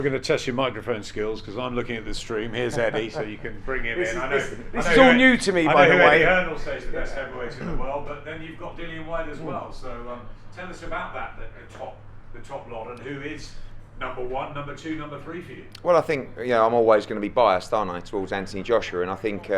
We're going to test your microphone skills because I'm looking at the stream. Here's Eddie, so you can bring him in. This is all new to me, by the way. Eddie Hearn will say he's the best heavyweight in the world, but then you've got Dillian Whyte as well. So tell us about that, the top lot, and who is number one, number two, number three for you. Well, I think I'm always going to be biased, aren't I, towards Anthony Joshua, and I think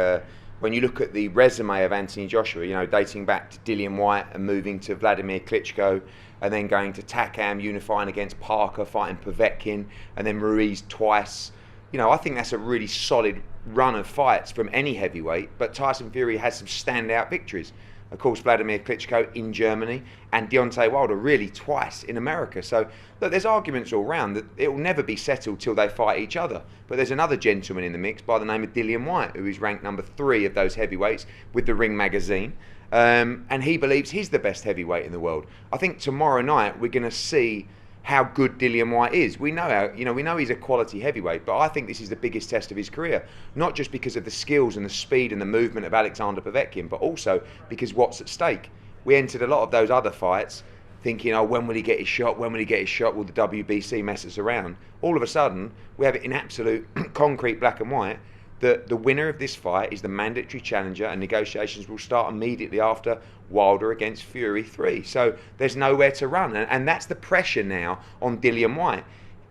when you look at the resume of Anthony Joshua, dating back to Dillian Whyte and moving to Vladimir Klitschko, and then going to Takam, unifying against Parker, fighting Povetkin, and then Ruiz twice. I think that's a really solid run of fights from any heavyweight, but Tyson Fury has some standout victories. Of course, Vladimir Klitschko in Germany, and Deontay Wilder really twice in America. So, look, there's arguments all around that it will never be settled till they fight each other. But there's another gentleman in the mix by the name of Dillian Whyte, who is ranked number 3 of those heavyweights with the Ring magazine. And he believes he's the best heavyweight in the world. I think tomorrow night we're going to see how good Dillian Whyte is. We know he's a quality heavyweight, but I think this is the biggest test of his career. Not just because of the skills and the speed and the movement of Alexander Povetkin, but also because what's at stake. We entered a lot of those other fights thinking, when will he get his shot? When will he get his shot? Will the WBC mess us around? All of a sudden, we have it in absolute concrete black and white. The winner of this fight is the mandatory challenger, and negotiations will start immediately after Wilder against Fury 3. So there's nowhere to run, and that's the pressure now on Dillian Whyte.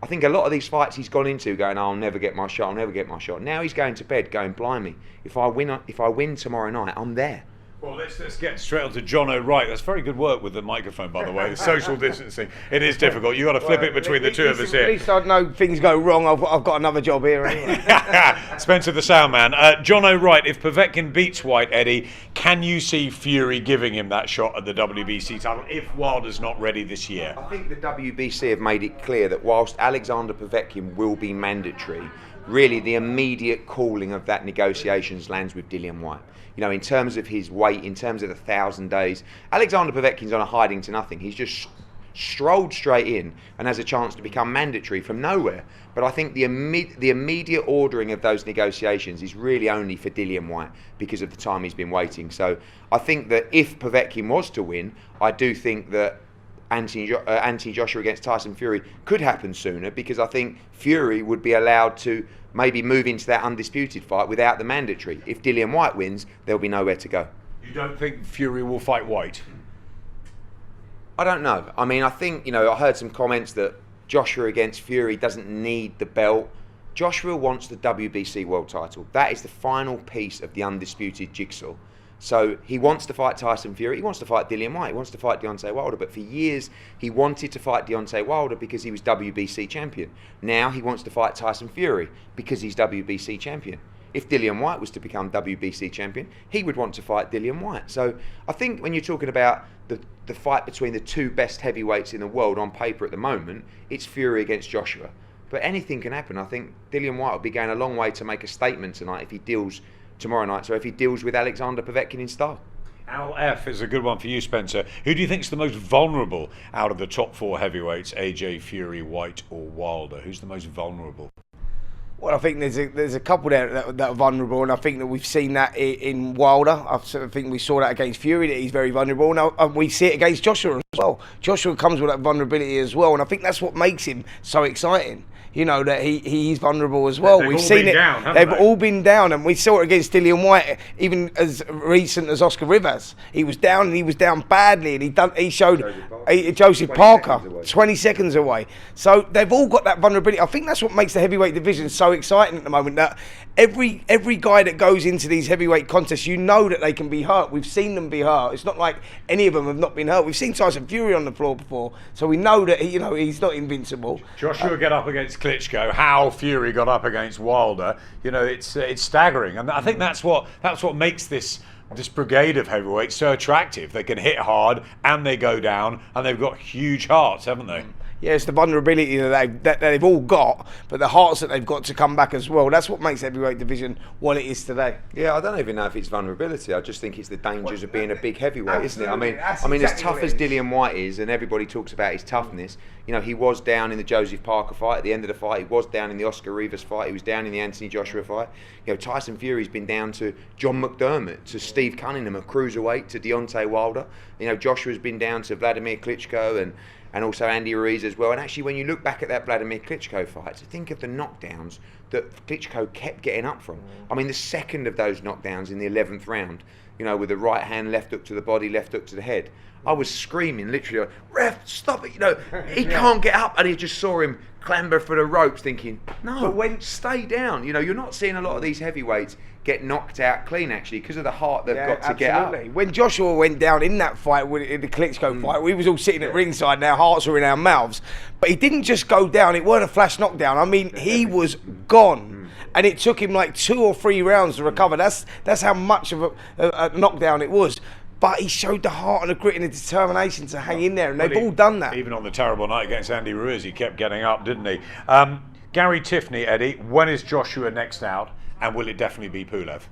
I think a lot of these fights he's gone into going, I'll never get my shot, I'll never get my shot. Now he's going to bed going, blimey, if I win tomorrow night, I'm there. Well, let's get straight on to John O'Wright. That's very good work with the microphone, by the way. The social distancing. It is difficult. You've got to flip it between the two of us here. At least I know things go wrong. I've got another job here anyway. Spencer the sound man. John O'Wright, if Povetkin beats White, Eddie, can you see Fury giving him that shot at the WBC title if Wilder's not ready this year? I think the WBC have made it clear that whilst Alexander Povetkin will be mandatory, really the immediate calling of that negotiations lands with Dillian Whyte. In terms of his weight, in terms of the 1,000 days, Alexander Povetkin's on a hiding to nothing. He's just strolled straight in and has a chance to become mandatory from nowhere. But I think the immediate ordering of those negotiations is really only for Dillian Whyte because of the time he's been waiting. So I think that if Povetkin was to win, I do think that Anthony Joshua against Tyson Fury could happen sooner, because I think Fury would be allowed to maybe move into that undisputed fight without the mandatory. If Dillian Whyte wins, there'll be nowhere to go. You don't think Fury will fight White? I don't know. I think, I heard some comments that Joshua against Fury doesn't need the belt. Joshua wants the WBC world title. That is the final piece of the undisputed jigsaw. So he wants to fight Tyson Fury, he wants to fight Dillian Whyte, he wants to fight Deontay Wilder, but for years he wanted to fight Deontay Wilder because he was WBC champion. Now he wants to fight Tyson Fury because he's WBC champion. If Dillian Whyte was to become WBC champion, he would want to fight Dillian Whyte. So I think when you're talking about the fight between the two best heavyweights in the world on paper at the moment, it's Fury against Joshua. But anything can happen. I think Dillian Whyte will be going a long way to make a statement tonight if he deals with Alexander Povetkin in style. Al F is a good one for you, Spencer. Who do you think is the most vulnerable out of the top 4 heavyweights, AJ, Fury, White or Wilder? Who's the most vulnerable? Well, I think there's a couple there that are vulnerable, and I think that we've seen that in Wilder. I think we saw that against Fury, that he's very vulnerable, and we see it against Joshua as well. Joshua comes with that vulnerability as well, and I think that's what makes him so exciting. That he's vulnerable as well. We've seen it. They've all been down, and we saw it against Dillian Whyte, even as recent as Oscar Rivas. He was down, and he was down badly, and he showed Joseph Parker 20 seconds away. So they've all got that vulnerability. I think that's what makes the heavyweight division so exciting at the moment. That every guy that goes into these heavyweight contests, that they can be hurt. We've seen them be hurt. It's not like any of them have not been hurt. We've seen Tyson Fury on the floor before, so we know that he's not invincible. Joshua get up against Klitschko, how Fury got up against Wilder, it's staggering, and I think that's what makes this brigade of heavyweights so attractive. They can hit hard and they go down, and they've got huge hearts, haven't they? Yeah, it's the vulnerability that they've all got, but the hearts that they've got to come back as well. That's what makes the heavyweight division what it is today. Yeah, I don't even know if it's vulnerability. I just think it's the dangers of being a big heavyweight, isn't it? I mean, Exactly as tough as Dillian Whyte is, and everybody talks about his toughness, he was down in the Joseph Parker fight. At the end of the fight, he was down in the Oscar Rivas fight. He was down in the Anthony Joshua fight. Tyson Fury's been down to John McDermott, to Steve Cunningham, a cruiserweight, to Deontay Wilder. Joshua's been down to Vladimir Klitschko, and also Andy Ruiz as well. And actually, when you look back at that Vladimir Klitschko fight, to think of the knockdowns that Klitschko kept getting up from. I mean, the second of those knockdowns in the 11th round, you know, with the right hand, left hook to the body, left hook to the head. I was screaming, literally, ref, stop it, you know, he can't get up. And he just saw him clamber for the ropes, thinking, no, stay down. You know, you're not seeing a lot of these heavyweights get knocked out clean, actually, because of the heart they've got to get up. When Joshua went down in that fight, in the Klitschko fight, we was all sitting at ringside and our hearts were in our mouths. But he didn't just go down, it weren't a flash knockdown. I mean, he was gone. And it took him like 2 or 3 rounds to recover. That's how much of a knockdown it was. But he showed the heart and the grit and the determination to hang in there, and they've all done that. Even on the terrible night against Andy Ruiz, he kept getting up, didn't he? Gary Tiffany, Eddie, when is Joshua next out, and will it definitely be Pulev?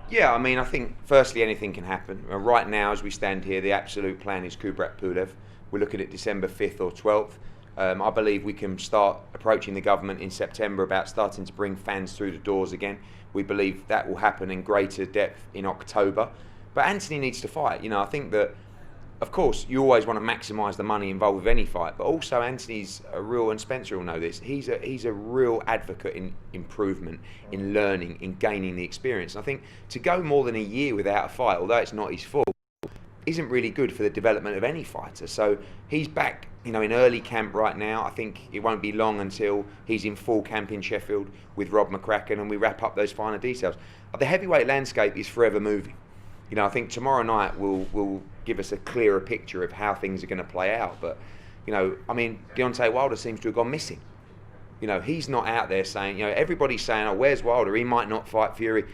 Yeah, I mean, I think firstly anything can happen. Right now, as we stand here, the absolute plan is Kubrat Pulev. We're looking at December 5th or 12th. I believe we can start approaching the government in September about starting to bring fans through the doors again. We believe that will happen in greater depth in October. But Anthony needs to fight. You know, I think that, of course, you always want to maximise the money involved with any fight, but also Anthony's a real, and Spencer will know this, he's a real advocate in improvement, in learning, in gaining the experience. And I think to go more than a year without a fight, although it's not his fault, isn't really good for the development of any fighter. So he's back, you know, in early camp right now. I think it won't be long until he's in full camp in Sheffield with Rob McCracken and we wrap up those finer details. The heavyweight landscape is forever moving. You know, I think tomorrow night will give us a clearer picture of how things are going to play out. But, you know, I mean, Deontay Wilder seems to have gone missing. You know, he's not out there saying, you know, everybody's saying, oh, where's Wilder? He might not fight Fury.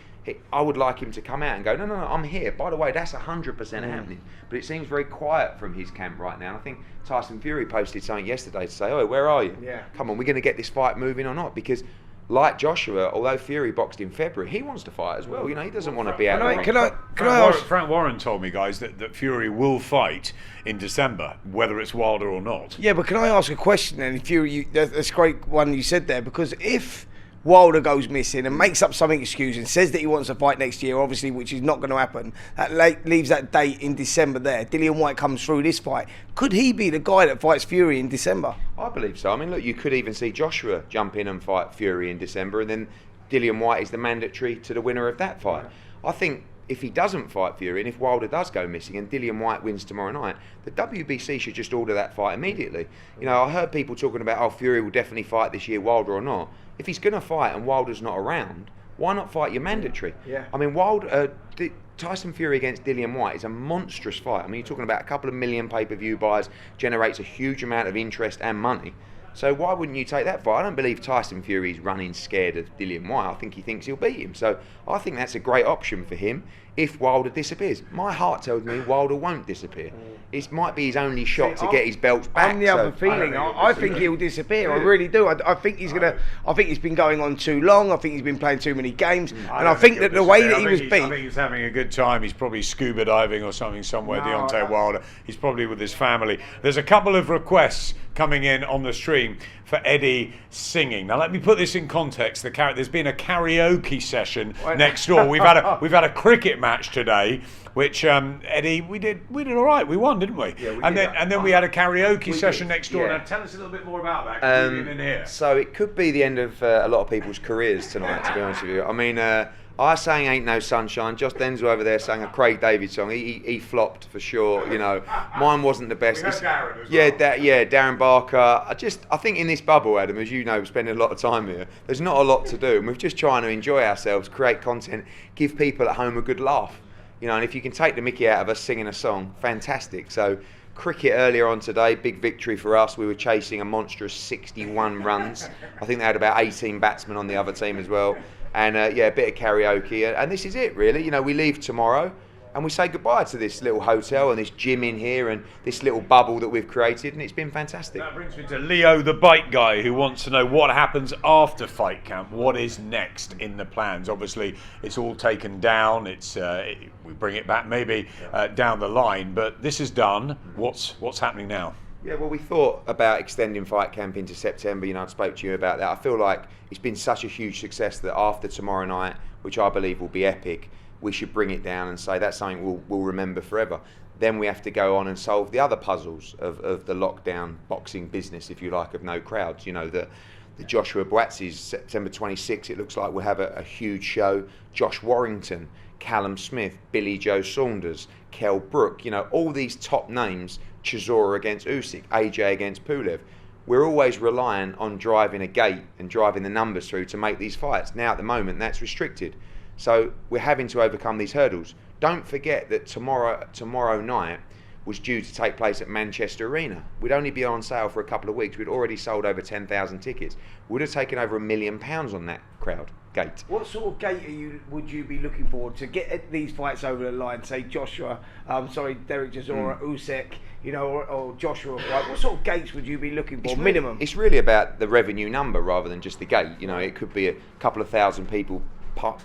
I would like him to come out and go, no, I'm here. By the way, that's 100% happening. But it seems very quiet from his camp right now. And I think Tyson Fury posted something yesterday to say, oh, where are you? Yeah. Come on, we're going to get this fight moving or not? Because like Joshua, although Fury boxed in February, he wants to fight as well. You know, he doesn't want to be out there. Frank Warren told me, guys, that Fury will fight in December, whether it's Wilder or not. Yeah, but can I ask a question then? Fury, that's a great one you said there, because if Wilder goes missing and makes up some excuse and says that he wants to fight next year, obviously, which is not going to happen, that leaves that date in December there. Dillian Whyte comes through this fight. Could he be the guy that fights Fury in December? I believe so. I mean, look, you could even see Joshua jump in and fight Fury in December, and then Dillian Whyte is the mandatory to the winner of that fight. I think if he doesn't fight Fury, and if Wilder does go missing and Dillian Whyte wins tomorrow night, the WBC should just order that fight immediately. You know, I heard people talking about, oh, Fury will definitely fight this year, Wilder or not. If he's going to fight and Wilder's not around, why not fight your mandatory? Yeah. I mean, Tyson Fury against Dillian Whyte is a monstrous fight. I mean, you're talking about a couple of million pay-per-view buys, generates a huge amount of interest and money. So why wouldn't you take that fight? I don't believe Tyson Fury's running scared of Dillian Whyte. I think he thinks he'll beat him. So I think that's a great option for him if Wilder disappears. My heart tells me Wilder won't disappear. It might be his only shot to get his belts back. I'm the other feeling. I think he'll disappear. I really do. I think he's gonna. I think he's been going on too long. I think he's been playing too many games. And I think that the way that he was beat. I think he's having a good time. He's probably scuba diving or something somewhere. Deontay Wilder. He's probably with his family. There's a couple of requests coming in on the stream for Eddie singing. Now let me put this in context. There's been a karaoke session next door. We've had a cricket match today, which Eddie, we did all right. We won, didn't we? Yeah, and then we had a karaoke session next door. Now tell us a little bit more about that. In here. So it could be the end of a lot of people's careers tonight, to be honest with you. I mean, I sang Ain't No Sunshine. Josh Denzel over there sang a Craig David song. He flopped for sure, you know. Mine wasn't the best. Darren as well. Darren Barker. I think in this bubble, Adam, as you know, spending a lot of time here, there's not a lot to do. And we're just trying to enjoy ourselves, create content, give people at home a good laugh. You know, and if you can take the mickey out of us singing a song, fantastic. So cricket earlier on today, big victory for us. We were chasing a monstrous 61 runs. I think they had about 18 batsmen on the other team as well. And a bit of karaoke, and this is it really. You know, we leave tomorrow and we say goodbye to this little hotel and this gym in here and this little bubble that we've created, and it's been fantastic. That brings me to Leo the bike guy, who wants to know what happens after fight camp. What is next in the plans? Obviously it's all taken down. We bring it back maybe down the line, but this is done. What's happening now? Yeah, well, we thought about extending fight camp into September. You know, I spoke to you about that. I feel like it's been such a huge success that after tomorrow night, which I believe will be epic, we should bring it down and say that's something we'll remember forever. Then we have to go on and solve the other puzzles of the lockdown boxing business, if you like, of no crowds. You know, the Joshua Buatsi's September 26th, it looks like we'll have a huge show. Josh Warrington, Callum Smith, Billy Joe Saunders, Kell Brook, you know, all these top names, Chisora against Usyk, AJ against Pulev. We're always relying on driving a gate and driving the numbers through to make these fights. Now at the moment that's restricted. So we're having to overcome these hurdles. Don't forget that tomorrow night was due to take place at Manchester Arena. We'd only be on sale for a couple of weeks. We'd already sold over 10,000 tickets. We'd have taken over £1 million on that crowd gate. What sort of gate would you be looking for to get these fights over the line? Say Joshua, Derek Chisora, Usyk, you know, or Joshua. Right? What sort of gates would you be looking for? Minimum. It's really about the revenue number rather than just the gate. You know, it could be a couple of thousand people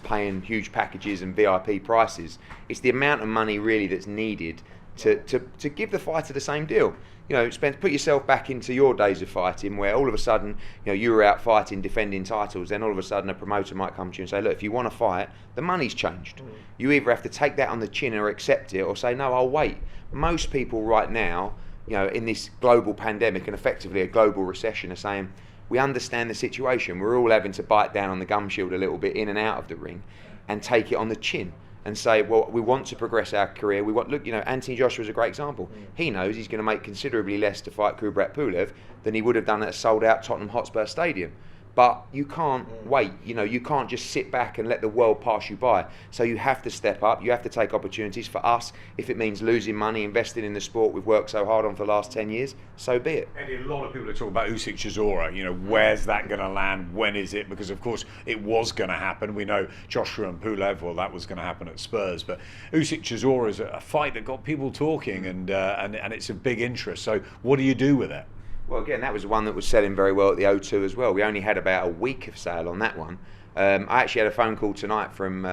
paying huge packages and VIP prices. It's the amount of money really that's needed to give the fighter the same deal. You know, put yourself back into your days of fighting, where all of a sudden, you know, you were out fighting, defending titles. Then all of a sudden, a promoter might come to you and say, "Look, if you want to fight, the money's changed. You either have to take that on the chin or accept it, or say, no, I'll wait." Most people right now, you know, in this global pandemic and effectively a global recession, are saying, we understand the situation. We're all having to bite down on the gum shield a little bit in and out of the ring, and take it on the chin. And say, well, we want to progress our career. We want, look, you know, Anthony Joshua is a great example. He knows he's going to make considerably less to fight Kubrat Pulev than he would have done at a sold-out Tottenham Hotspur Stadium. But you can't wait. You know, you can't just sit back and let the world pass you by. So you have to step up. You have to take opportunities. For us, if it means losing money, investing in the sport we've worked so hard on for the last 10 years, so be it. Eddie, a lot of people are talking about Usyk Chisora. You know, where's that going to land? When is it? Because of course it was going to happen. We know Joshua and Pulev. Well, that was going to happen at Spurs. But Usyk Chisora is a fight that got people talking, and it's a big interest. So what do you do with it? Well, again, that was one that was selling very well at the O2 as well. We only had about a week of sale on that one. I actually had a phone call tonight from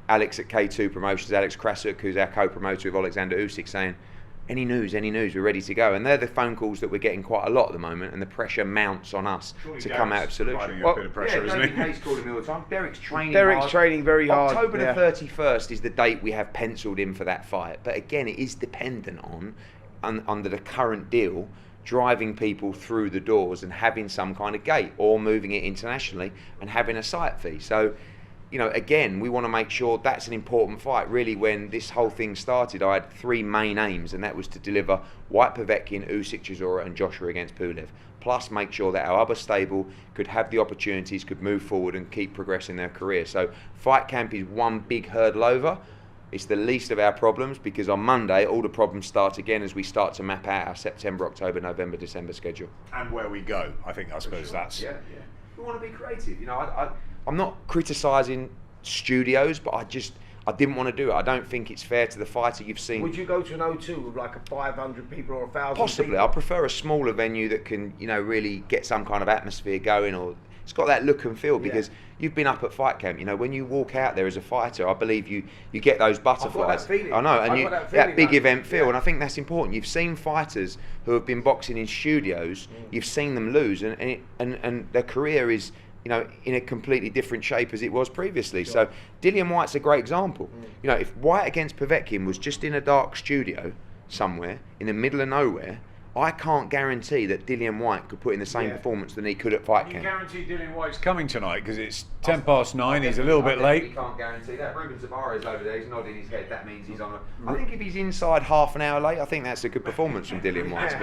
Alex at K2 Promotions, Alex Krasuk, who's our co-promoter of Alexander Usyk, saying, any news, we're ready to go. And they're the phone calls that we're getting quite a lot at the moment, and the pressure mounts on us to come out of solution. Well, a bit of pressure, isn't he? Hayes calling me all the time. Derek's training training very hard. October the 31st is the date we have penciled in for that fight. But again, it is dependent on under the current deal, driving people through the doors and having some kind of gate, or moving it internationally and having a site fee. So, you know, again, we want to make sure that's an important fight. Really, when this whole thing started, I had three main aims, and that was to deliver Whyte, Povetkin, Usyk, Chisora and Joshua against Pulev, plus make sure that our other stable could have the opportunities, could move forward and keep progressing their career. So fight camp is one big hurdle over. It's the least of our problems, because on Monday all the problems start again as we start to map out our September, October, November, December schedule. And where we go, I suppose that's... Yeah. We want to be creative. You know, I'm not criticising studios, but I didn't want to do it. I don't think it's fair to the fighter. You've seen... Would you go to an O2 with like a 500 people or 1,000 Possibly. people? I prefer a smaller venue that can, you know, really get some kind of atmosphere going, or it's got that look and feel, because you've been up at fight camp. You know, when you walk out there as a fighter, I believe you get those butterflies. I've got that feeling. I know, and that big event feel, yeah. and I think that's important. You've seen fighters who have been boxing in studios. You've seen them lose, and their career is, you know, in a completely different shape as it was previously. Sure. So Dillian Whyte's a great example. You know, if Whyte against Povetkin was just in a dark studio somewhere in the middle of nowhere, I can't guarantee that Dillian Whyte could put in the same performance than he could at fight camp. You guarantee Dillian Whyte's coming tonight, because it's 9:10. He's a little bit late. You can't guarantee that. Ruben Tavares over there, he's nodding his head. That means he's on I think if he's inside half an hour late, I think that's a good performance from Dillian Whyte.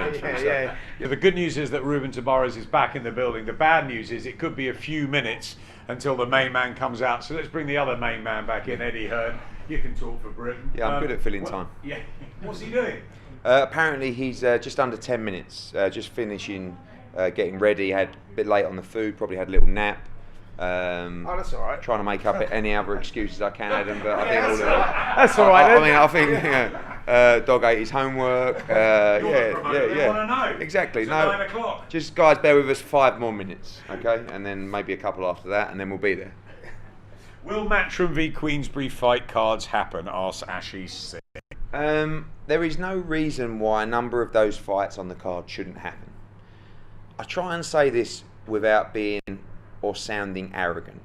The good news is that Ruben Tavares is back in the building. The bad news is it could be a few minutes until the main man comes out. So let's bring the other main man back in, Eddie Hearn. You can talk for Britain. Yeah, I'm good at filling time. Yeah. What's he doing? Apparently he's just under 10 minutes, just finishing getting ready. Had a bit late on the food, probably had a little nap. That's all right. Trying to make up any other excuses I can, Adam, but I think all of it. That's all right. I think you know, dog ate his homework. You're the promoter. They want to know. Exactly. It's no, 9 o'clock. Just guys, bear with us 5 more minutes, okay, and then maybe a couple after that, and then we'll be there. Will Matchroom v Queensbury fight cards happen? Asks Ashy C. There is no reason why a number of those fights on the card shouldn't happen. I try and say this without being or sounding arrogant,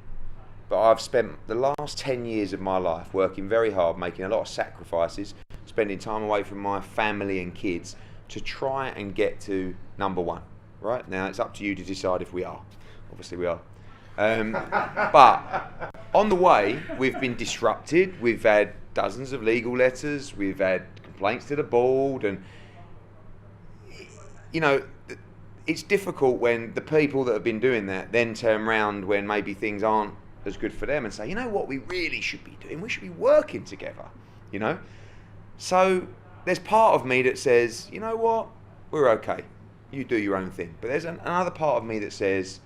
but I've spent the last 10 years of my life working very hard, making a lot of sacrifices spending time away from my family and kids to try and get to number one. Right? Now, it's up to you to decide if we are. Obviously, we are. But on the way, we've been disrupted. We've had dozens of legal letters. We've had complaints to the board. And, you know, it's difficult when the people that have been doing that then turn around when maybe things aren't as good for them and say, you know what we really should be doing? We should be working together, you know? So there's part of me that says, you know what? We're okay. You do your own thing. But there's another part of me that says,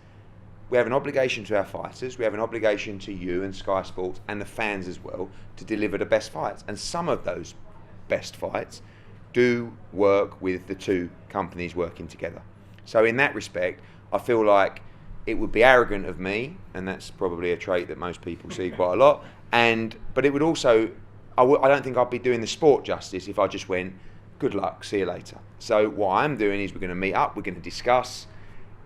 we have an obligation to our fighters, we have an obligation to you and Sky Sports and the fans as well to deliver the best fights. And some of those best fights do work with the two companies working together. So in that respect, I feel like it would be arrogant of me, and that's probably a trait that most people see quite a lot, but it would also, I don't think I'd be doing the sport justice if I just went, good luck, see you later. So what I'm doing is we're going to meet up, we're going to discuss,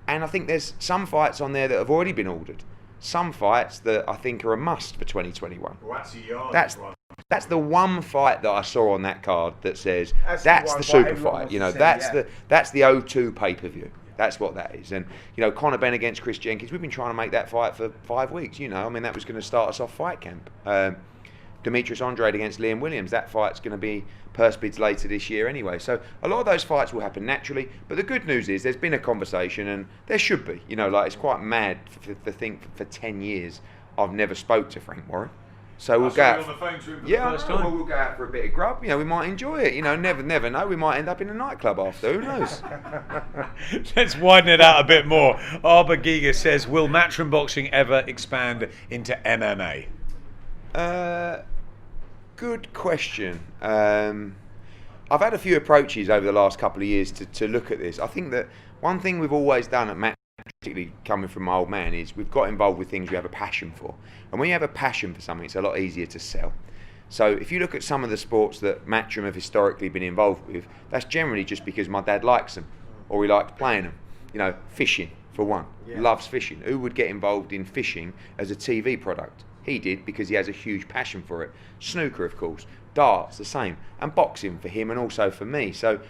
and I think there's some fights on there that have already been ordered. Some fights that I think are a must for 2021. Well, that's a yard. That's the one fight that I saw on that card that says that's the super fight. You know, that's the O2 pay-per-view. That's what that is. And, you know, Conor Benn against Chris Jenkins, we've been trying to make that fight for 5 weeks, you know. I mean, that was going to start us off fight camp. Demetrius Andrade against Liam Williams, that fight's going to be purse bids later this year anyway. So a lot of those fights will happen naturally. But the good news is there's been a conversation, and there should be. You know, like, it's quite mad to think for 10 years I've never spoke to Frank Warren. So we'll go out. On the phone to him for the first time. Well, we'll go out for a bit of grub. You know, we might enjoy it. You know, never know. We might end up in a nightclub after. Who knows? Let's widen it out a bit more. Arba Giga says, will Matchroom Boxing ever expand into MMA? Good question. I've had a few approaches over the last couple of years to look at this. I think that one thing we've always done at Matchroom, particularly coming from my old man, is we've got involved with things we have a passion for. And when you have a passion for something, it's a lot easier to sell. So if you look at some of the sports that Matchroom have historically been involved with, that's generally just because my dad likes them, or he liked playing them. You know, fishing, for one. Yeah. Loves fishing. Who would get involved in fishing as a TV product? He did, because he has a huge passion for it. Snooker, of course. Darts, the same. And boxing for him and also for me. So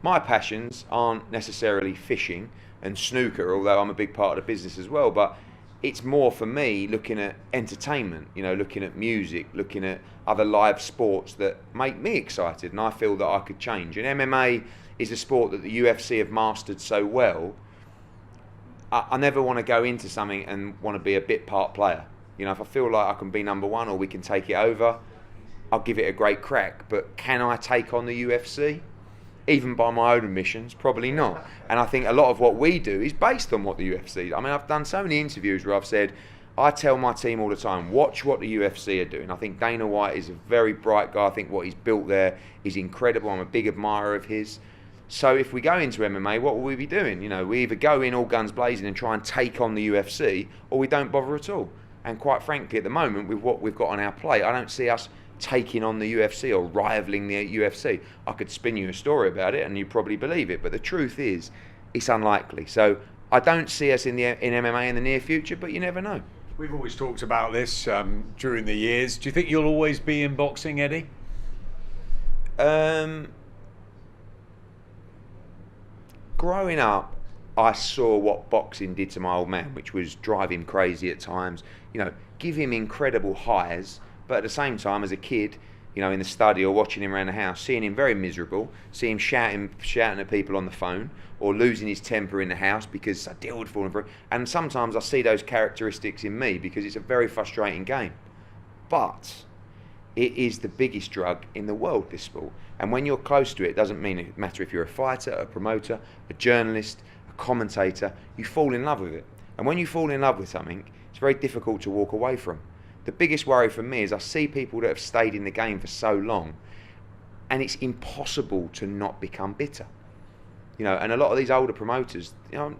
my passions aren't necessarily fishing and snooker, although I'm a big part of the business as well, but it's more for me looking at entertainment, you know, looking at music, looking at other live sports that make me excited, and I feel that I could change. And MMA is a sport that the UFC have mastered so well. I never want to go into something and want to be a bit part player. You know, if I feel like I can be number one or we can take it over, I'll give it a great crack. But can I take on the UFC? Even by my own admissions, probably not. And I think a lot of what we do is based on what the UFC. I mean, I've done so many interviews where I've said, I tell my team all the time, watch what the UFC are doing. I think Dana White is a very bright guy. I think what he's built there is incredible. I'm a big admirer of his. So if we go into MMA, what will we be doing? You know, we either go in all guns blazing and try and take on the UFC, or we don't bother at all. And quite frankly, at the moment, with what we've got on our plate, I don't see us taking on the UFC or rivaling the UFC. I could spin you a story about it and you probably believe it, but the truth is it's unlikely. So I don't see us in MMA in the near future, but you never know. We've always talked about this during the years. Do you think you'll always be in boxing, Eddie? Growing up, I saw what boxing did to my old man, which was drive him crazy at times, you know, give him incredible highs. But at the same time, as a kid, you know, in the study or watching him around the house, seeing him very miserable, seeing him shouting at people on the phone, or losing his temper in the house because a deal would fall through. And sometimes I see those characteristics in me because it's a very frustrating game. But it is the biggest drug in the world, this sport. And when you're close to it, it doesn't matter if you're a fighter, a promoter, a journalist, a commentator, you fall in love with it. And when you fall in love with something, it's very difficult to walk away from. The biggest worry for me is I see people that have stayed in the game for so long, and it's impossible to not become bitter. You know, and a lot of these older promoters, you know,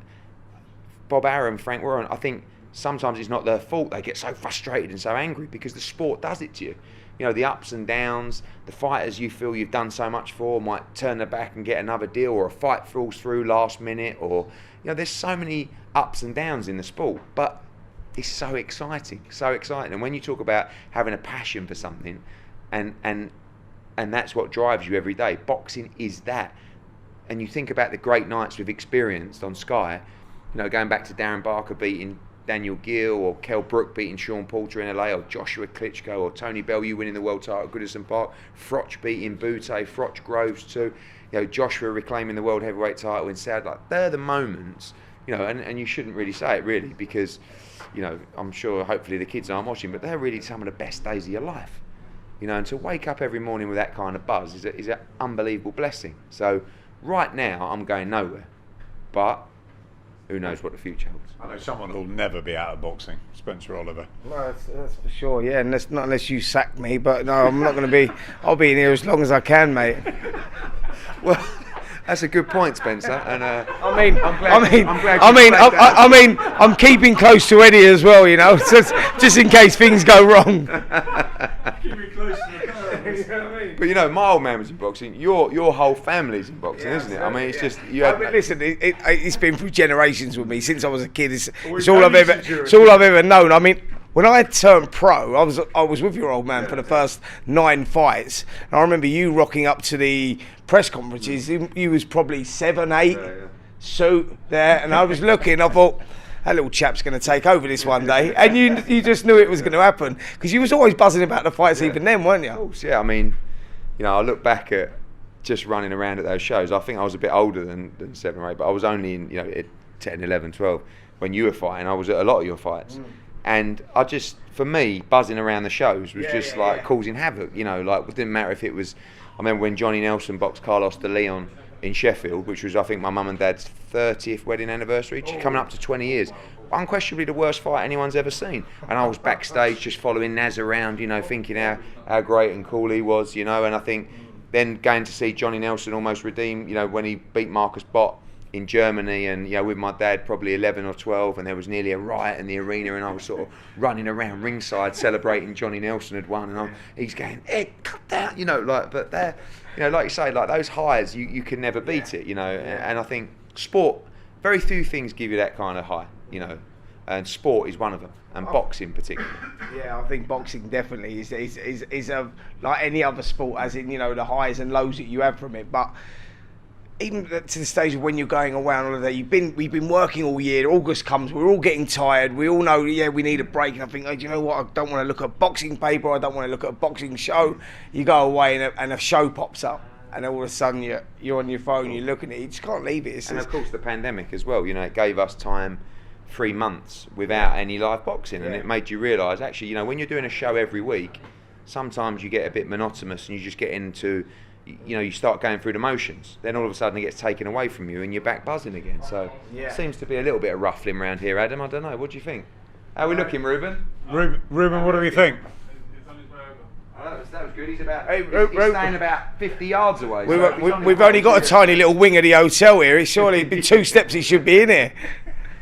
Bob Arum, Frank Warren, I think sometimes it's not their fault. They get so frustrated and so angry because the sport does it to you. You know, the ups and downs, the fighters you feel you've done so much for might turn their back and get another deal, or a fight falls through last minute, or, you know, there's so many ups and downs in the sport. But it's so exciting, so exciting. And when you talk about having a passion for something and and that's what drives you every day. Boxing is that. And you think about the great nights we've experienced on Sky, going back to Darren Barker beating Daniel Gill, or Kell Brook beating Sean Porter in LA, or Joshua Klitschko, or Tony Bellew winning the world title at Goodison Park, Froch beating Butte, Froch Groves too, Joshua reclaiming the world heavyweight title in Saudi. Like, they're the moments, and you shouldn't really say it really, because, I'm sure hopefully the kids aren't watching, but they're really some of the best days of your life. And to wake up every morning with that kind of buzz is an unbelievable blessing. So right now I'm going nowhere, but who knows what the future holds. I know someone who'll never be out of boxing, Spencer Oliver. No, that's for sure, yeah, and that's not unless you sack me, but no, I'm not going to be, I'll be in here as long as I can, mate. Well, that's a good point, Spencer. And I'm keeping close to Eddie as well, just in case things go wrong. Keeping close to the But my old man was in boxing. Your whole family's in boxing, isn't it? I mean, it's just you. Listen, it's been through generations with me since I was a kid. It's all I've ever known. I mean, when I turned pro, I was with your old man for the first 9 fights. And I remember you rocking up to the press conferences. You was probably 7, 8, suit there, and I was looking. I thought, that little chap's going to take over this one day, and you just knew it was going to happen, because you was always buzzing about the fights even then, weren't you? Of course, yeah. I mean, I look back at just running around at those shows. I think I was a bit older than 7 or 8, but I was only in at 10, 11, 12 when you were fighting. I was at a lot of your fights, and for me, buzzing around the shows was causing havoc. It didn't matter if it was. I remember when Johnny Nelson boxed Carlos de Leon in Sheffield, which was, I think, my mum and dad's 30th wedding anniversary, coming up to 20 years. Unquestionably the worst fight anyone's ever seen. And I was backstage just following Naz around, thinking how great and cool he was, and I think then going to see Johnny Nelson almost redeem, when he beat Marcus Bott in Germany, and with my dad probably 11 or 12, and there was nearly a riot in the arena, and I was sort of running around ringside celebrating Johnny Nelson had won, and he's going, Ed, cut down, but they're, like you say, like those highs, you can never beat it, and I think sport, very few things give you that kind of high, and sport is one of them, and boxing particularly. Yeah, I think boxing definitely is like any other sport, as in, the highs and lows that you have from it, but even to the stage of when you're going away on holiday, we've been working all year. August comes, we're all getting tired. We all know, we need a break. And I think, do you know what? I don't want to look at a boxing paper. I don't want to look at a boxing show. You go away and a show pops up, and all of a sudden you're on your phone, you're looking at it. You just can't leave it. And of course the pandemic as well. It gave us time, 3 months without any live boxing, and it made you realise actually, when you're doing a show every week, sometimes you get a bit monotonous and you just get into. You start going through the motions, then all of a sudden it gets taken away from you and you're back buzzing again. So it seems to be a little bit of ruffling around here, Adam. I don't know, what do you think? How are we looking, Ruben? Ruben, what do we think? That was good. He's staying about 50 yards away. We've only got a tiny little wing of the hotel here. It's surely been 2 steps he should be in here.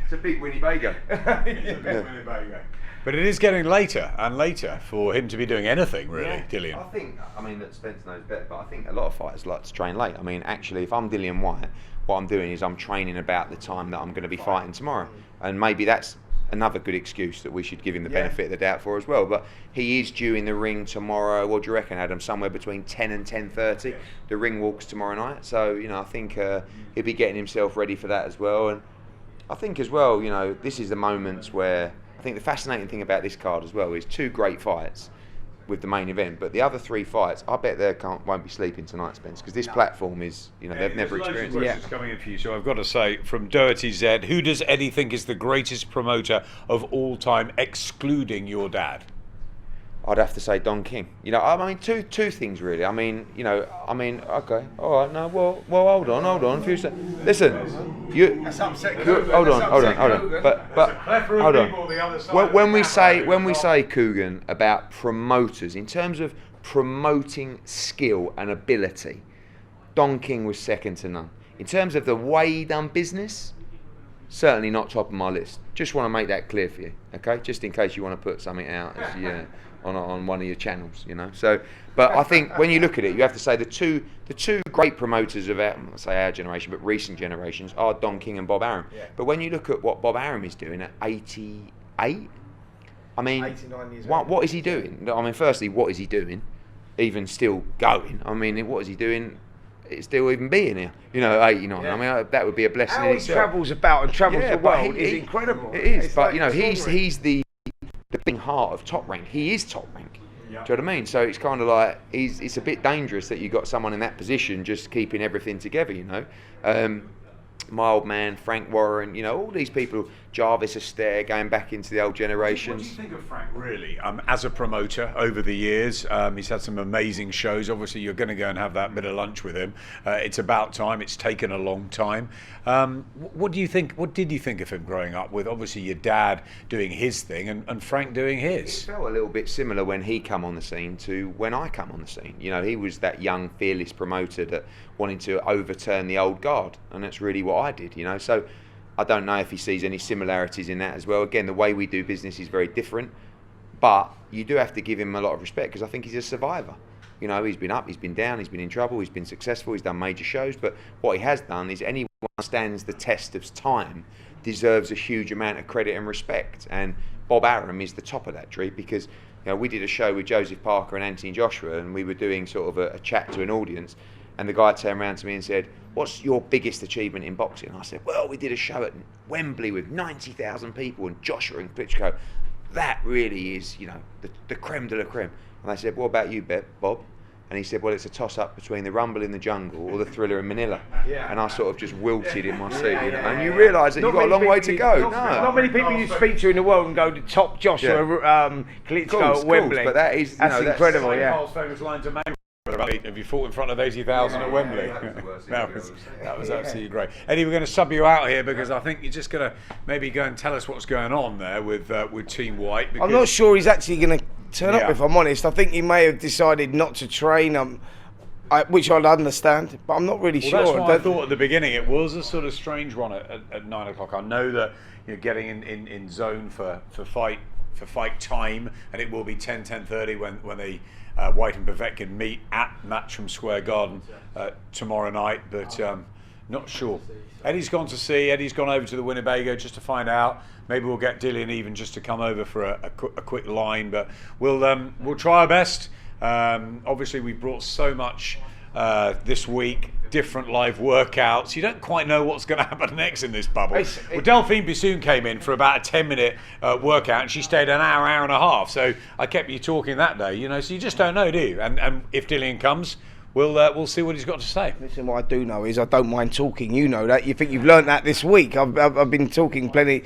It's a big Winnebago. Winnebago. But it is getting later and later for him to be doing anything, really, Dillian. I mean, that Spence knows better, but I think a lot of fighters like to train late. I mean, actually, if I'm Dillian Whyte, what I'm doing is I'm training about the time that I'm going to be fighting tomorrow. And maybe that's another good excuse that we should give him the benefit of the doubt for as well. But he is due in the ring tomorrow. What do you reckon, Adam? Somewhere between 10 and 10:30. The ring walks tomorrow night. So, I think he'll be getting himself ready for that as well. And I think as well, this is the moments where I think the fascinating thing about this card as well is 2 great fights with the main event, but the other 3 fights, I bet they won't be sleeping tonight, Spence, because this platform is, they've never experienced it. Questions coming in for you, so I've got to say, from Doherty Z, who does Eddie think is the greatest promoter of all time, excluding your dad? I'd have to say Don King. I mean, two things really. I mean, okay, all right. No, well, hold on. Listen, hold on. But hold on. When we say Coogan about promoters, in terms of promoting skill and ability, Don King was second to none. In terms of the way he done business, certainly not top of my list. Just want to make that clear for you, okay? Just in case you want to put something out as on one of your channels, So, but I think when you look at it, you have to say the two great promoters of our generation, but recent generations, are Don King and Bob Arum. Yeah. But when you look at what Bob Arum is doing at 88, I mean, 89 years what is he doing? I mean, firstly, what is he doing? even still going. I mean, what is he doing? It's still even being here, 89. Yeah. I mean, that would be a blessing. How he travels about and travels the world is incredible. It is, It's but like he's the big heart of Top Rank. He is Top Rank. Yeah. Do you know what I mean? So it's kind of like it's a bit dangerous that you got someone in that position just keeping everything together. My old man Frank Warren, all these people, Jarvis Astaire, going back into the old generations. What do you think of Frank, really, as a promoter over the years? He's had some amazing shows. Obviously, you're going to go and have that bit of lunch with him. It's about time. It's taken a long time. What do you think? What did you think of him growing up with, obviously, your dad doing his thing and Frank doing his? It felt a little bit similar when he come on the scene to when I come on the scene. He was that young, fearless promoter that wanted to overturn the old guard, and that's really what I did. So I don't know if he sees any similarities in that as well. Again, the way we do business is very different, but you do have to give him a lot of respect because I think he's a survivor. He's been up, he's been down, he's been in trouble, he's been successful, he's done major shows, but what he has done is anyone who stands the test of time deserves a huge amount of credit and respect, and Bob Arum is the top of that tree because we did a show with Joseph Parker and Anthony Joshua, and we were doing sort of a chat to an audience, and the guy turned around to me and said, "What's your biggest achievement in boxing?" And I said, "Well, we did a show at Wembley with 90,000 people and Joshua and Klitschko. That really is, the creme de la creme." And I said, "What about you, Bob?" And he said, "Well, it's a toss-up between the Rumble in the Jungle or the Thriller in Manila." Yeah. And I sort of just wilted in my seat, and you realise that you've got a long way to go. Not many people you speak to in the world and go to top Joshua Klitschko at Wembley. But that is, that's incredible. Paul's famous line to man. Have you fought in front of 80,000 at Wembley? That was absolutely great. Eddie, we're going to sub you out here because I think you're just going to maybe go and tell us what's going on there with Team White. I'm not sure he's actually going to turn up, if I'm honest. I think he may have decided not to train, which I'd understand, but I'm not really sure. That's what I thought at the beginning. It was a sort of strange one at 9 o'clock. I know that you're getting in zone for fight time, and it will be 10:30 when they Whyte and Povetkin meet at Matchroom Square Garden tomorrow night, but not sure. Eddie's gone over to the Winnebago just to find out. Maybe we'll get Dillian even just to come over for a quick line, but we'll try our best. Obviously, we've brought so much this week, different live workouts. You don't quite know what's going to happen next in this bubble. Well, Delphine Bissoon came in for about a 10-minute workout, and she stayed an hour and a half. So I kept you talking that day, so you just don't know, do you? And if Dillian comes, we'll see what he's got to say. Listen, what I do know is I don't mind talking. You know that. You think you've learnt that this week. I've been talking plenty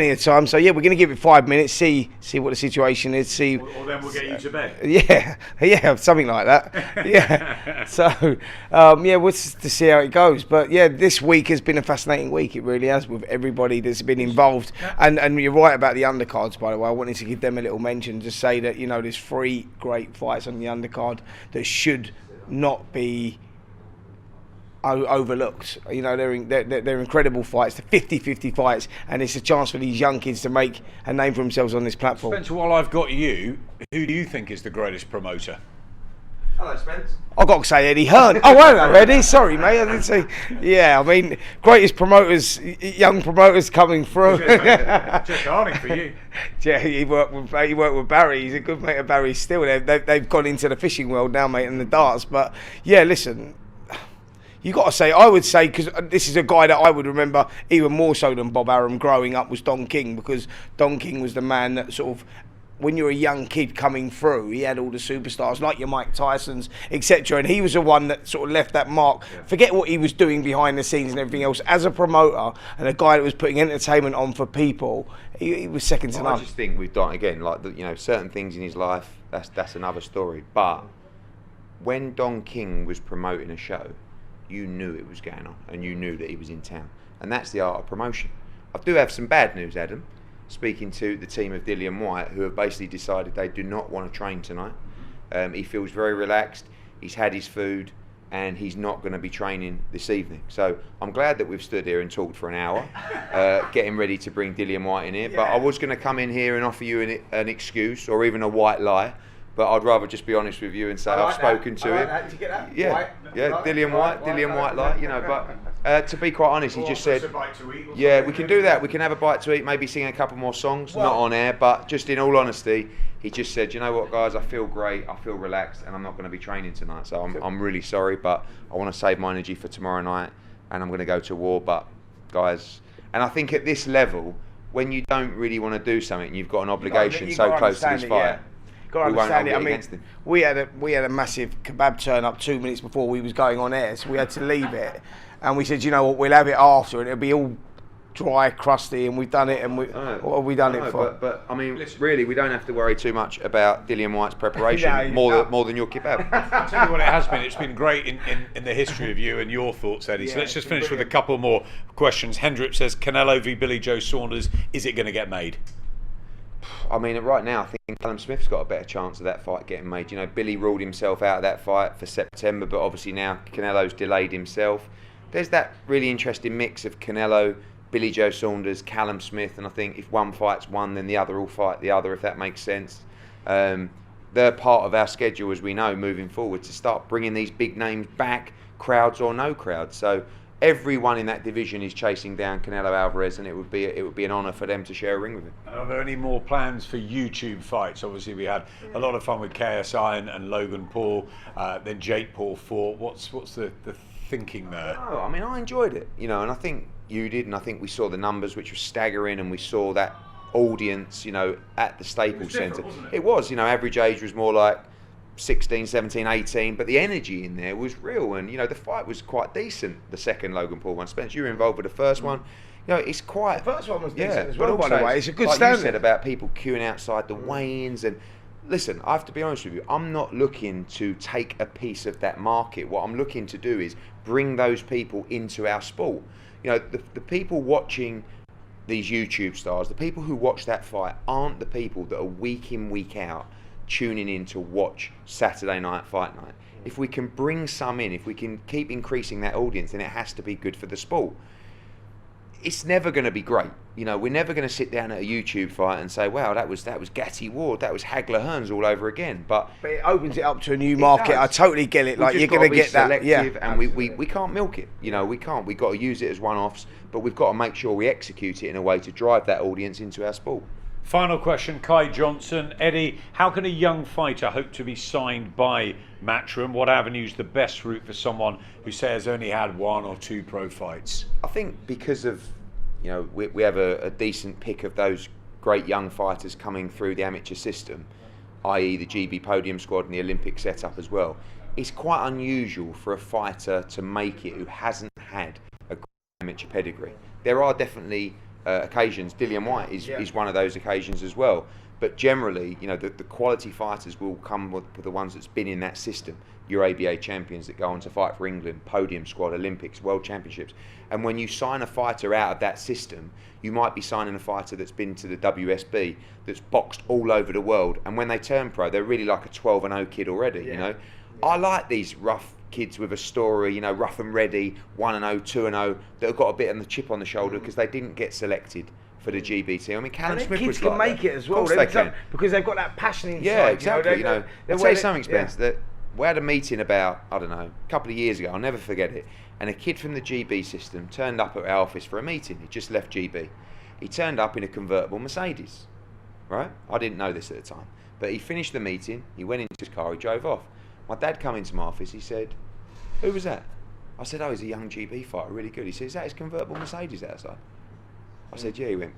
of time. So yeah, we're going to give it 5 minutes. See what the situation is. See. Or then we'll get you to bed. Yeah, something like that. Yeah. So we'll just to see how it goes. But yeah, this week has been a fascinating week. It really has, with everybody that's been involved. And you're right about the undercards, by the way. I wanted to give them a little mention to say that there's 3 great fights on the undercard that should not be overlooked. They're incredible fights. They're 50-50 fights, and it's a chance for these young kids to make a name for themselves on this platform. Spencer, while I've got you, who do you think is the greatest promoter? Hello, Spence. I've got to say Eddie Hearn. Oh, hello, Eddie. Sorry, mate. I didn't say. Yeah, I mean, greatest promoters, young promoters coming through. Just Harding for you. Yeah, he worked with Barry. He's a good mate of Barry still. They've gone into the fishing world now, mate, and the darts. But yeah, listen, you got to say, I would say, because this is a guy that I would remember even more so than Bob Arum growing up, was Don King, because Don King was the man that sort of, when you're a young kid coming through, he had all the superstars like your Mike Tysons, etc. And he was the one that sort of left that mark. Yeah. Forget what he was doing behind the scenes and everything else. As a promoter and a guy that was putting entertainment on for people, he was second to none. I just think we've done, again, like certain things in his life, that's another story. But when Don King was promoting a show, you knew it was going on and you knew that he was in town. And that's the art of promotion. I do have some bad news, Adam. Speaking to the team of Dillian Whyte, who have basically decided they do not want to train tonight. He feels very relaxed, he's had his food, and he's not going to be training this evening. So I'm glad that we've stood here and talked for an hour, getting ready to bring Dillian Whyte in here. Yeah. But I was going to come in here and offer you an excuse or even a white lie, but I'd rather just be honest with you and say I've spoken to him. Did you get that? Yeah, White. yeah, Dillian Whyte lie, but To be quite honest, he just said, yeah, we can do that. We can have a bite to eat, maybe sing a couple more songs, not on air, but just in all honesty, he just said, you know what, guys, I feel great, I feel relaxed, and I'm not going to be training tonight. So I'm really sorry, but I want to save my energy for tomorrow night, and I'm going to go to war. But guys, and I think at this level, when you don't really want to do something, you've got an obligation so close to this fight. Got to understand it. I mean, we had a massive kebab turn up 2 minutes before we was going on air, so we had to leave it, and we said, you know what, we'll have it after, and it'll be all dry, crusty, and we've done it, and what have we done it for? But I mean, really, we don't have to worry too much about Dillian Whyte's preparation, more than your kebab. I'll tell you what it has been. It's been great in the history of you and your thoughts, Eddie. So let's just finish with a couple more questions. Hendrip says, Canelo v Billy Joe Saunders, is it going to get made? I mean, right now, I think Callum Smith's got a better chance of that fight getting made. You know, Billy ruled himself out of that fight for September, but obviously now Canelo's delayed himself. There's that really interesting mix of Canelo, Billy Joe Saunders, Callum Smith, and I think if one fight's one, then the other will fight the other, if that makes sense. They're part of our schedule, as we know, moving forward, to start bringing these big names back, crowds or no crowds. So everyone in that division is chasing down Canelo Alvarez, and it would be an honour for them to share a ring with him. Are there any more plans for YouTube fights? Obviously, we had a lot of fun with KSI and Logan Paul. Then Jake Paul fought. What's the thinking there? Oh, I mean, I enjoyed it, you know, and I think you did, and I think we saw the numbers, which was staggering, and we saw that audience, you know, at the Staples Centre. It was, you know, average age was more like 16, 17, 18, but the energy in there was real, and you know, the fight was quite decent. The second Logan Paul one, Spence, you were involved with the first one. You know, it's quite. The first one was decent as well, by the way. It's a good like standard. You said about people queuing outside the weigh-ins, and listen, I have to be honest with you. I'm not looking to take a piece of that market. What I'm looking to do is bring those people into our sport. You know, the people watching these YouTube stars, the people who watch that fight, aren't the people that are week in, week out tuning in to watch Saturday night fight night. If we can bring some in, if we can keep increasing that audience, then it has to be good for the sport. It's never going to be great. You know, we're never going to sit down at a YouTube fight and say, wow, that was Gatti Ward, that was Hagler Hearns all over again. But it opens it up to a new market. I totally get it. Like, you're going to get that. Yeah. And we can't milk it. You know, we can't. We've got to use it as one-offs, but we've got to make sure we execute it in a way to drive that audience into our sport. Final question, Kai Johnson. Eddie, how can a young fighter hope to be signed by Matchroom? What avenue's the best route for someone who says only had 1 or 2 pro fights? I think because of, you know, we have a decent pick of those great young fighters coming through the amateur system, i.e. the GB podium squad and the Olympic setup as well. It's quite unusual for a fighter to make it who hasn't had a great amateur pedigree. There are definitely occasions. Dillian Whyte is one of those occasions as well. But generally, you know, the quality fighters will come with the ones that's been in that system. Your ABA champions that go on to fight for England, podium squad, Olympics, World Championships. And when you sign a fighter out of that system, you might be signing a fighter that's been to the WSB, that's boxed all over the world. And when they turn pro, they're really like a 12-0 kid already, you know. I like these rough kids with a story, you know, rough and ready, 1-0, 2-0, that have got a bit of the chip on the shoulder because they didn't get selected for the GBT. I mean, Callum Smith kids was can like make it as well. They can. Because they've got that passion inside. Yeah, exactly. You know, I'll tell you something, Yeah. Spence, that we had a meeting about, I don't know, a couple of years ago, I'll never forget it, and a kid from the GB system turned up at our office for a meeting. He just left GB. He turned up in a convertible Mercedes, right? I didn't know this at the time. But he finished the meeting, he went into his car, he drove off. My dad come into my office, he said, who was that? I said, oh, he's a young GB fighter, really good. He said, is that his convertible Mercedes outside? I said, yeah. He went,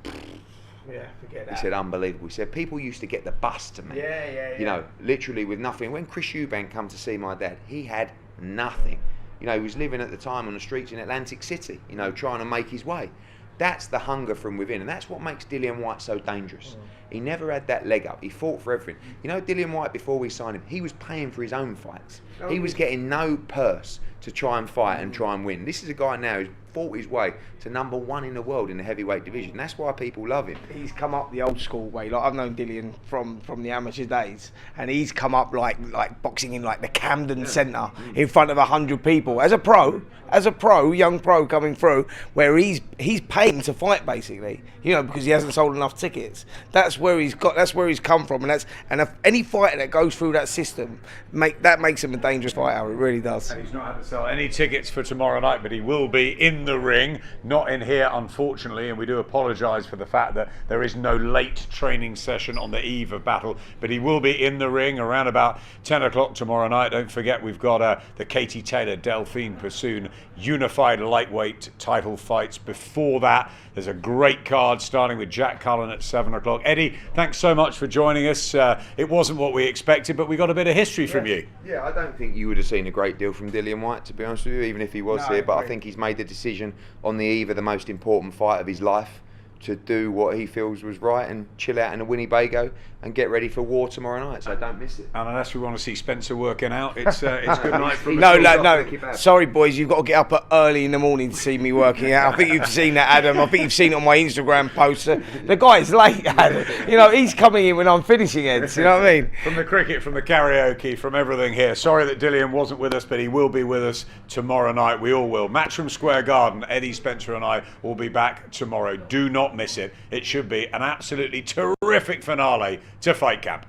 yeah, forget that. He said, unbelievable. He said, people used to get the bus to me. Yeah. You know, literally with nothing. When Chris Eubank come to see my dad, he had nothing. You know, he was living at the time on the streets in Atlantic City, you know, trying to make his way. That's the hunger from within, and that's what makes Dillian Whyte so dangerous. He never had that leg up. He fought for everything. You know, Dillian Whyte, before we signed him, he was paying for his own fights. He was getting no purse to try and fight and try and win. This is a guy now who's fought his way to #1 in the world in the heavyweight division. That's why people love him. He's come up the old school way. Like, I've known Dillian from the amateur days, and he's come up like boxing in like the Camden Centre in front of 100 people as a pro, young pro coming through, where he's paying to fight basically. You know, because he hasn't sold enough tickets. That's where he's got. That's where he's come from, and if any fighter that goes through that system makes him a dangerous fighter. It really does. And he's not had to sell any tickets for tomorrow night, but he will be in the ring, not in here, unfortunately. And we do apologise for the fact that there is no late training session on the eve of battle, but he will be in the ring around about 10 o'clock tomorrow night. Don't forget, we've got the Katie Taylor Delphine Pursoon unified lightweight title fights. Before that, there's a great card starting with Jack Cullen at 7 o'clock. Eddie, thanks so much for joining us. It wasn't what we expected, but we got a bit of history from you. Yeah, I don't think you would have seen a great deal from Dillian Whyte, to be honest with you, even if he was here. But I think he's made the decision on the eve of the most important fight of his life to do what he feels was right and chill out in a Winnebago and get ready for war tomorrow night. So don't miss it. And unless we want to see Spencer working out, it's good night from No. Sorry, boys, you've got to get up early in the morning to see me working out. I think you've seen that, Adam. I think you've seen it on my Instagram poster. The guy's late, Adam. You know, he's coming in when I'm finishing it. You know what I mean? From the cricket, from the karaoke, from everything here. Sorry that Dillian wasn't with us, but he will be with us tomorrow night. We all will. Matchroom Square Garden, Eddie, Spencer and I will be back tomorrow. Do not miss it. It should be an absolutely terrific finale to Fight Camp.